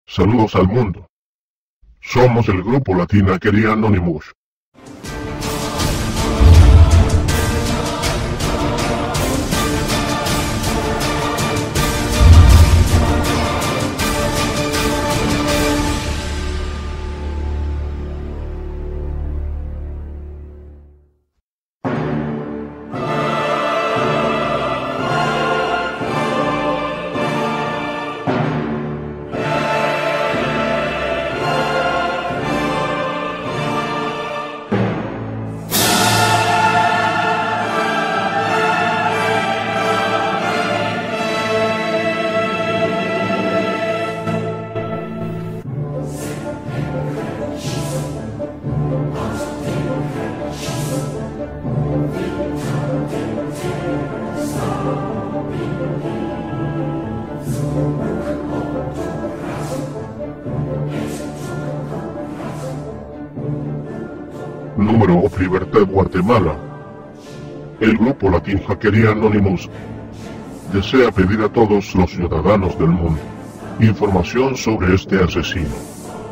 Saludos al mundo. Somos el Grupo LatinHacker y Anonymous. Número OpLibertadGuatemala. El Grupo LatinHacker y Anonymous desea pedir a todos los ciudadanos del mundo información sobre este asesino,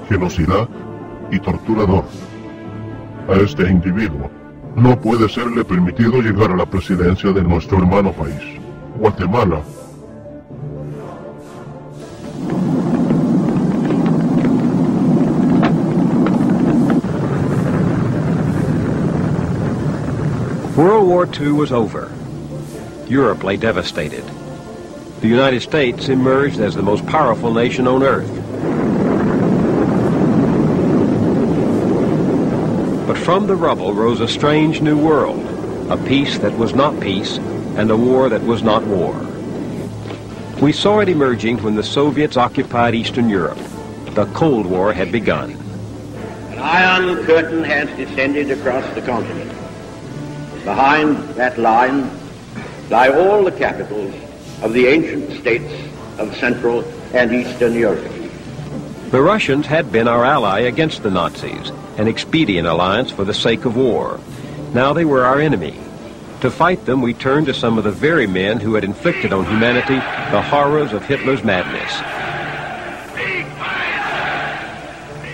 genocida y torturador. A este individuo no puede serle permitido llegar a la presidencia de nuestro hermano país, Guatemala. World War II was over. Europe lay devastated. The United States emerged as the most powerful nation on earth. But from the rubble rose a strange new world, a peace that was not peace, and a war that was not war. We saw it emerging when the Soviets occupied Eastern Europe. The Cold War had begun. An iron curtain has descended across the continent. Behind that line lie all the capitals of the ancient states of Central and Eastern Europe. The Russians had been our ally against the Nazis, an expedient alliance for the sake of war. Now they were our enemy. To fight them, we turned to some of the very men who had inflicted on humanity the horrors of Hitler's madness.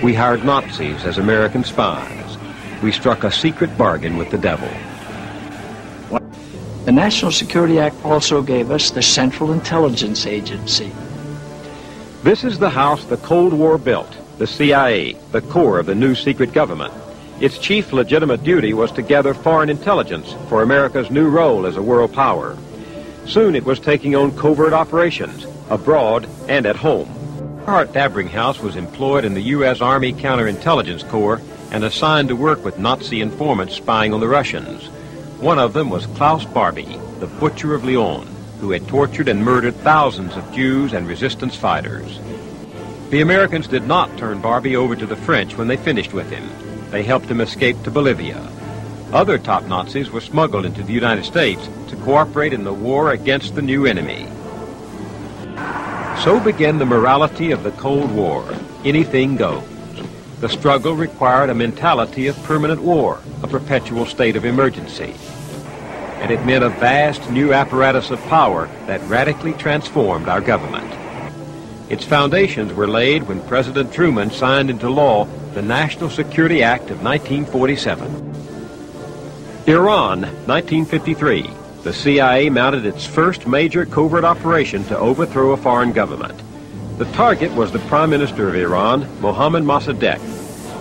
We hired Nazis as American spies. We struck a secret bargain with the devil. The National Security Act also gave us the Central Intelligence Agency. This is the house the Cold War built, the CIA, the core of the new secret government. Its chief legitimate duty was to gather foreign intelligence for America's new role as a world power. Soon it was taking on covert operations, abroad and at home. Art Dabbringhouse was employed in the U.S. Army Counterintelligence Corps and assigned to work with Nazi informants spying on the Russians. One of them was Klaus Barbie, the Butcher of Lyon, who had tortured and murdered thousands of Jews and resistance fighters. The Americans did not turn Barbie over to the French when they finished with him. They helped him escape to Bolivia. Other top Nazis were smuggled into the United States to cooperate in the war against the new enemy. So began the morality of the Cold War. Anything goes. The struggle required a mentality of permanent war, a perpetual state of emergency. And it meant a vast new apparatus of power that radically transformed our government. Its foundations were laid when President Truman signed into law the National Security Act of 1947. Iran, 1953. The CIA mounted its first major covert operation to overthrow a foreign government. The target was the Prime Minister of Iran, Mohammad Mossadegh.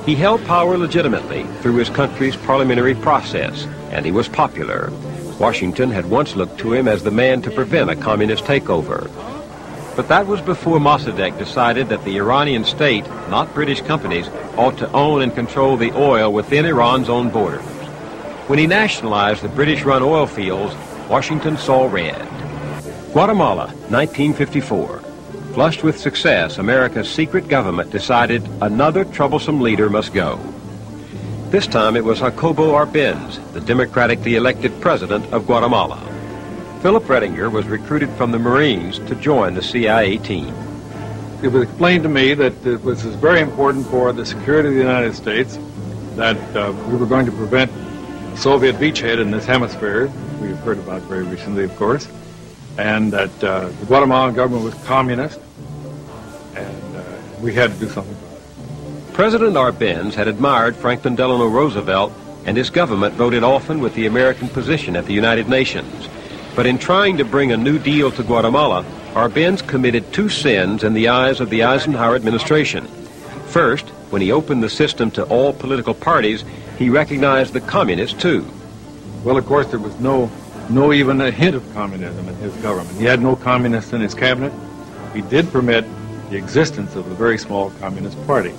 He held power legitimately through his country's parliamentary process, and he was popular. Washington had once looked to him as the man to prevent a communist takeover. But that was before Mossadegh decided that the Iranian state, not British companies, ought to own and control the oil within Iran's own borders. When he nationalized the British-run oil fields, Washington saw red. Guatemala, 1954. Flushed with success, America's secret government decided another troublesome leader must go. This time it was Jacobo Arbenz, the democratically elected president of Guatemala. Philip Redinger was recruited from the Marines to join the CIA team. It was explained to me that it was very important for the security of the United States that we were going to prevent Soviet beachhead in this hemisphere, we've heard about very recently, of course, and that the Guatemalan government was communist, and we had to do something about it. President Arbenz had admired Franklin Delano Roosevelt, and his government voted often with the American position at the United Nations. But in trying to bring a new deal to Guatemala, Arbenz committed two sins in the eyes of the Eisenhower administration. First, when he opened the system to all political parties, he recognized the communists too. Well, of course, there was no even a hint of communism in his government. He had no communists in his cabinet. He did permit the existence of a very small communist party.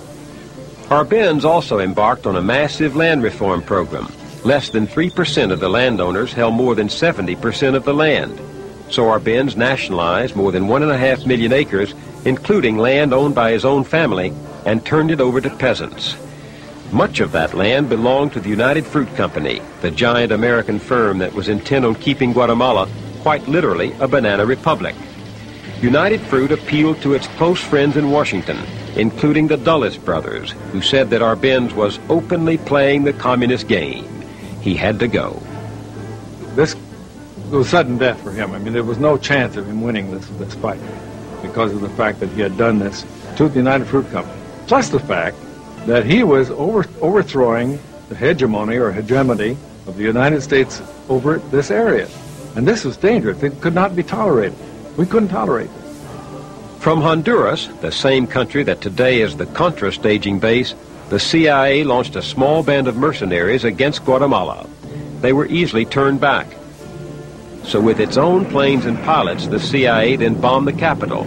Arbenz also embarked on a massive land reform program. Less than 3% of the landowners held more than 70% of the land. So Arbenz nationalized more than 1.5 million acres, including land owned by his own family, and turned it over to peasants. Much of that land belonged to the United Fruit Company, the giant American firm that was intent on keeping Guatemala, quite literally, a banana republic. United Fruit appealed to its close friends in Washington, including the Dulles brothers, who said that Arbenz was openly playing the communist game. He had to go. This was sudden death for him. I mean, there was no chance of him winning this fight because of the fact that he had done this to the United Fruit Company. Plus the fact that he was overthrowing the hegemony of the United States over this area. And this was dangerous. It could not be tolerated. We couldn't tolerate it. From Honduras, the same country that today is the Contra staging base, the CIA launched a small band of mercenaries against Guatemala. They were easily turned back. So with its own planes and pilots, the CIA then bombed the capital.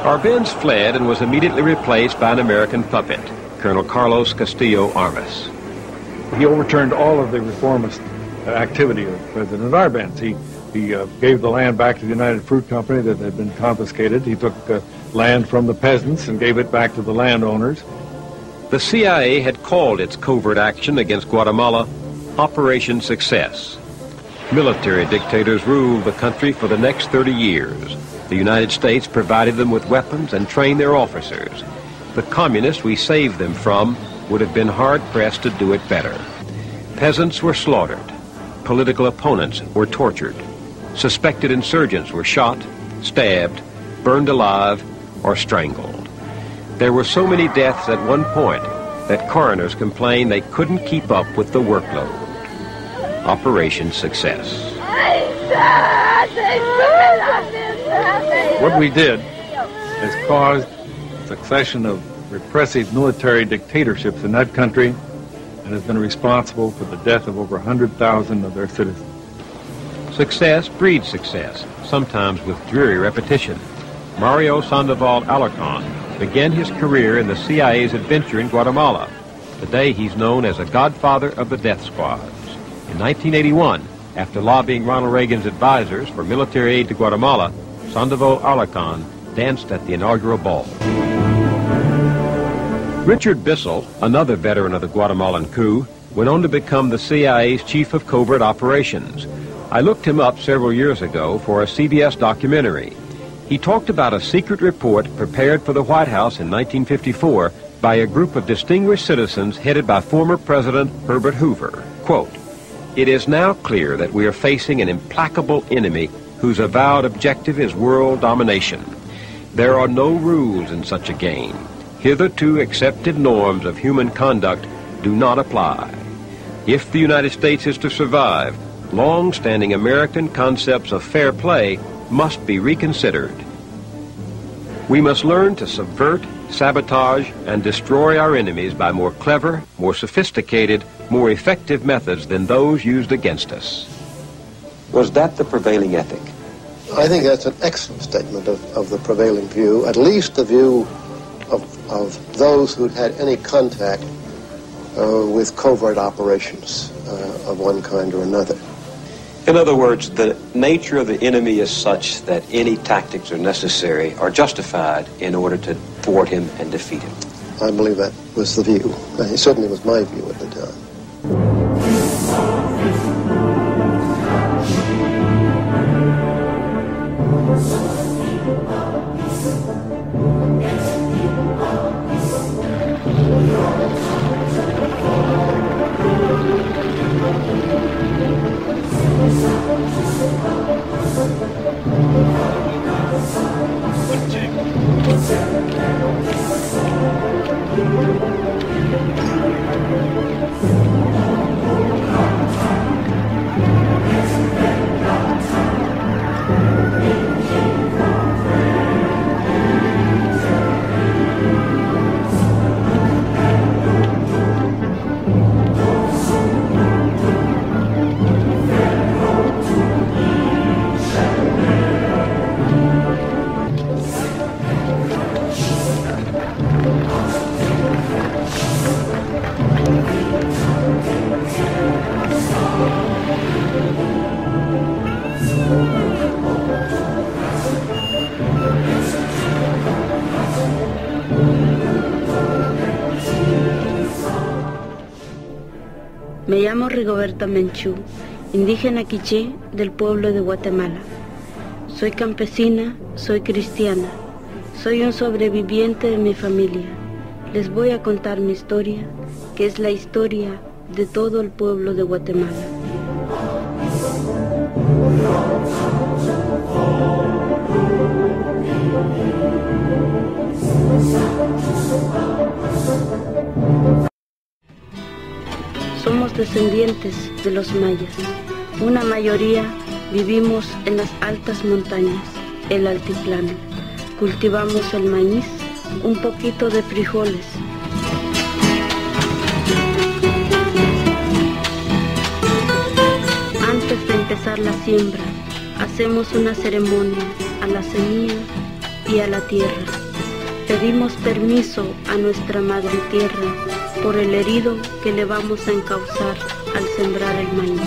Arbenz fled and was immediately replaced by an American puppet, Colonel Carlos Castillo Armas. He overturned all of the reformist activity of President Arbenz. He gave the land back to the United Fruit Company that had been confiscated. He took land from the peasants and gave it back to the landowners. The CIA had called its covert action against Guatemala Operation Success. Military dictators ruled the country for the next 30 years. The United States provided them with weapons and trained their officers. The communists we saved them from would have been hard-pressed to do it better. Peasants were slaughtered. Political opponents were tortured. Suspected insurgents were shot, stabbed, burned alive, or strangled. There were so many deaths at one point that coroners complained they couldn't keep up with the workload. Operation Success. What we did has caused a succession of repressive military dictatorships in that country and has been responsible for the death of over 100,000 of their citizens. Success breeds success, sometimes with dreary repetition. Mario Sandoval Alarcon began his career in the CIA's adventure in Guatemala. Today he's known as a godfather of the death squads. In 1981, after lobbying Ronald Reagan's advisors for military aid to Guatemala, Sandoval Alarcon danced at the inaugural ball. Richard Bissell, another veteran of the Guatemalan coup, went on to become the CIA's chief of covert operations. I looked him up several years ago for a CBS documentary. He talked about a secret report prepared for the White House in 1954 by a group of distinguished citizens headed by former President Herbert Hoover. Quote, "It is now clear that we are facing an implacable enemy whose avowed objective is world domination. There are no rules in such a game. Hitherto accepted norms of human conduct do not apply. If the United States is to survive, long-standing American concepts of fair play must be reconsidered. We must learn to subvert, sabotage, and destroy our enemies by more clever, more sophisticated, more effective methods than those used against us." Was that the prevailing ethic? I think that's an excellent statement of the prevailing view, at least the view of those who'd had any contact with covert operations of one kind or another. In other words, the nature of the enemy is such that any tactics are necessary or justified in order to thwart him and defeat him. I believe that was the view. It certainly was my view at the time. Me llamo Rigoberta Menchú, indígena quiché del pueblo de Guatemala. Soy campesina, soy cristiana, soy un sobreviviente de mi familia. Les voy a contar mi historia, que es la historia de todo el pueblo de Guatemala. Somos descendientes de los mayas. Una mayoría vivimos en las altas montañas, el altiplano. Cultivamos el maíz, un poquito de frijoles. Antes de empezar la siembra, hacemos una ceremonia a la semilla y a la tierra. Pedimos permiso a nuestra madre tierra por el herido que le vamos a encauzar al sembrar el maíz.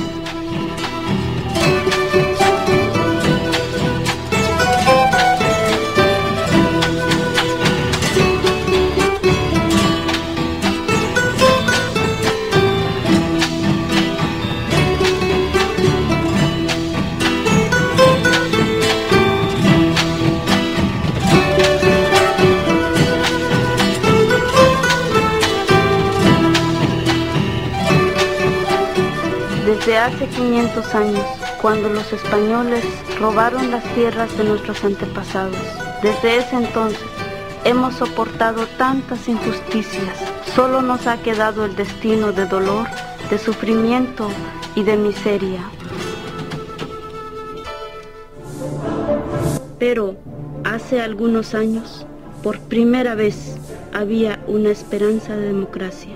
Desde hace 500 años, cuando los españoles robaron las tierras de nuestros antepasados, desde ese entonces hemos soportado tantas injusticias. Solo nos ha quedado el destino de dolor, de sufrimiento y de miseria. Pero hace algunos años, por primera vez, había una esperanza de democracia.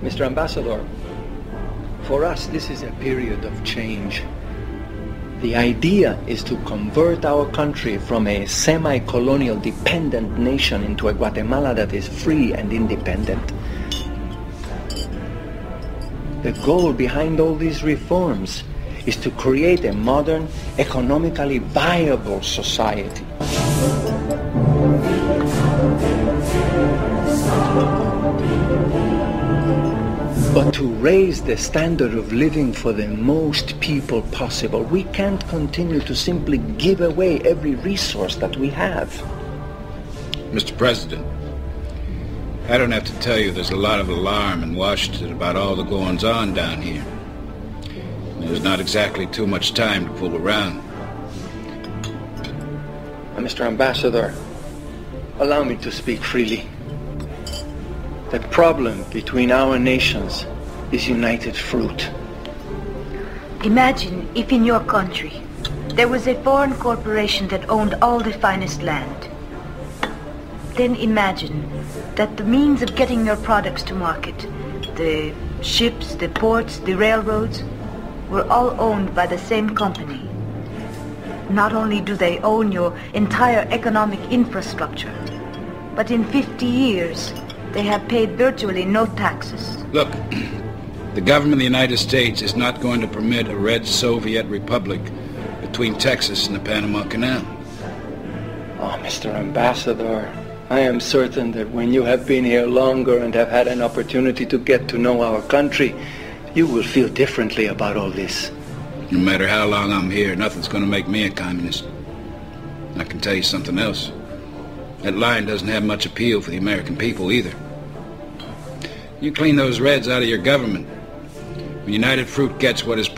Mr. Ambassador, for us this is a period of change. The idea is to convert our country from a semi-colonial dependent nation into a Guatemala that is free and independent. The goal behind all these reforms is to create a modern, economically viable society. But to raise the standard of living for the most people possible, we can't continue to simply give away every resource that we have. Mr. President, I don't have to tell you there's a lot of alarm in Washington about all the goings-on down here. There's not exactly too much time to fool around. Mr. Ambassador, allow me to speak freely. The problem between our nations is united fruit. Imagine if in your country there was a foreign corporation that owned all the finest land. Then imagine that the means of getting your products to market, the ships, the ports, the railroads, were all owned by the same company. Not only do they own your entire economic infrastructure, but in 50 years, they have paid virtually no taxes. Look, the government of the United States is not going to permit a red Soviet republic between Texas and the Panama Canal. Oh, Mr. Ambassador, I am certain that when you have been here longer and have had an opportunity to get to know our country, you will feel differently about all this. No matter how long I'm here, nothing's going to make me a communist. And I can tell you something else. That line doesn't have much appeal for the American people either. You clean those Reds out of your government. When United Fruit gets what is